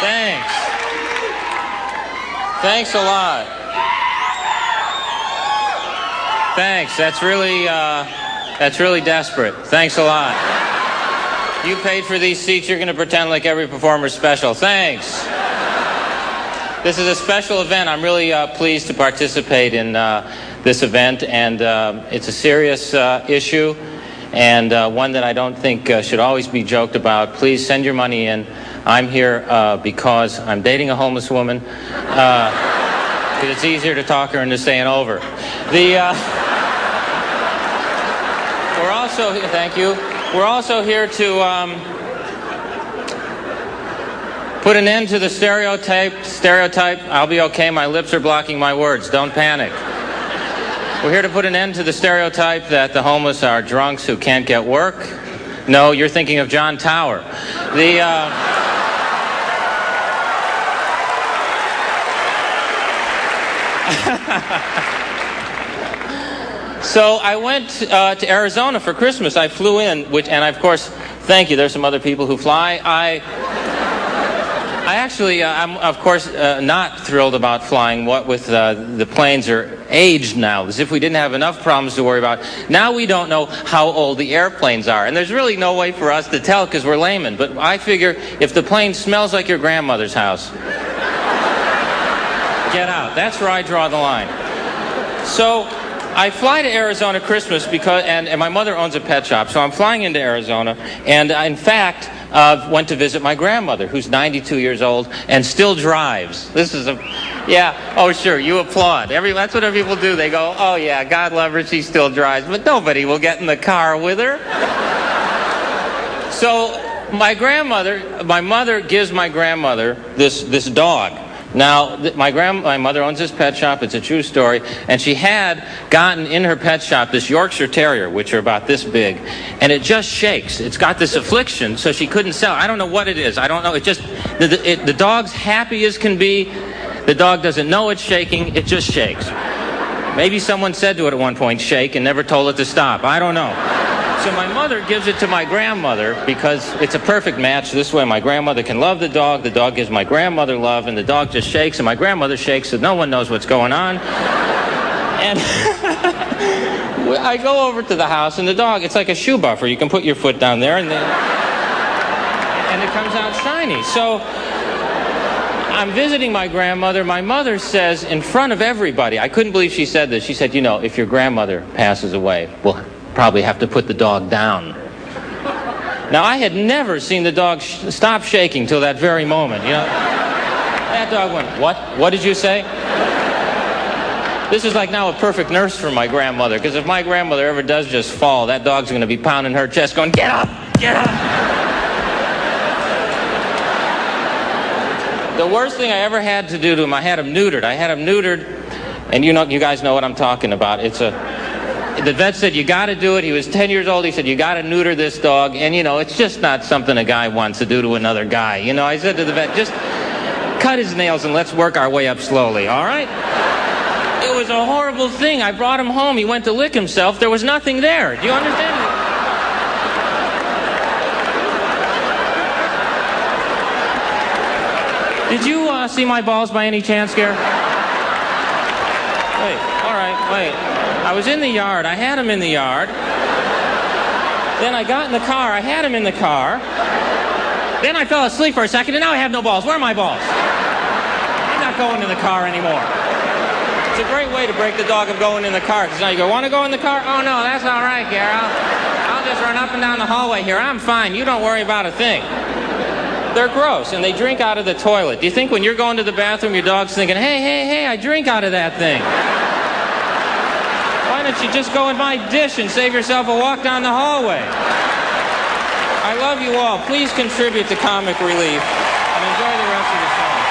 Thanks. Thanks a lot. Thanks. That's really desperate. Thanks a lot. You paid for these seats. You're going to pretend like every performer's special. Thanks. This is a special event. I'm really pleased to participate in this event, and it's a serious issue, and one that I don't think should always be joked about. Please send your money in. I'm here because I'm dating a homeless woman, because it's easier to talk her into staying over. We're also, thank you. We're also here to put an end to the stereotype. I'll be okay. My lips are blocking my words. Don't panic. We're here to put an end to the stereotype that the homeless are drunks who can't get work. No, you're thinking of John Tower. So I went to Arizona for Christmas. I flew in, and of course, thank you. There's some other people who fly. I'm of course not thrilled about flying. What with the planes are aged now, as if we didn't have enough problems to worry about. Now we don't know how old the airplanes are, and there's really no way for us to tell because we're laymen. But I figure if the plane smells like your grandmother's house, get out. That's where I draw the line. So I fly to Arizona Christmas because, and my mother owns a pet shop, so I'm flying into Arizona, and in fact, went to visit my grandmother, who's 92 years old and still drives. This is oh sure, you applaud. That's what people do. They go, oh yeah, God love her, she still drives, but nobody will get in the car with her. So my mother gives my grandmother this dog. Now, my mother owns this pet shop. It's a true story. And she had gotten in her pet shop this Yorkshire Terrier, which are about this big. And it just shakes. It's got this affliction, so she couldn't sell it. I don't know what it is. I don't know. It just, the dog's happy as can be. The dog doesn't know it's shaking. It just shakes. Maybe someone said to it at one point, shake, and never told it to stop. I don't know. So my mother gives it to my grandmother because it's a perfect match. This way my grandmother can love the dog gives my grandmother love, and the dog just shakes, and my grandmother shakes, so no one knows what's going on. And I go over to the house, and the dog, it's like a shoe buffer. You can put your foot down there, and it comes out shiny. So I'm visiting my grandmother. My mother says in front of everybody, I couldn't believe she said this. She said, you know, if your grandmother passes away, we'll probably have to put the dog down. Now, I had never seen the dog stop shaking till that very moment. You know, that dog went, what? What did you say? This is like now a perfect nurse for my grandmother, because if my grandmother ever does just fall, that dog's going to be pounding her chest going, get up, get up. The worst thing I ever had to do to him, I had him neutered, and you guys know what I'm talking about. The vet said, you got to do it. He was 10 years old. He said, you got to neuter this dog. And, it's just not something a guy wants to do to another guy. I said to the vet, just cut his nails and let's work our way up slowly, all right? It was a horrible thing. I brought him home. He went to lick himself. There was nothing there. Do you understand? Did you see my balls by any chance, Garry? Wait, all right, wait. I was in the yard. I had him in the yard. Then I got in the car. I had him in the car. Then I fell asleep for a second, and now I have no balls. Where are my balls? I'm not going in the car anymore. It's a great way to break the dog of going in the car, because now you go, want to go in the car? Oh, no, that's all right, Garry. I'll just run up and down the hallway here. I'm fine. You don't worry about a thing. They're gross, and they drink out of the toilet. Do you think when you're going to the bathroom, your dog's thinking, hey, I drink out of that thing? Why don't you just go in my dish and save yourself a walk down the hallway? I love you all. Please contribute to comic relief and enjoy the rest of the song.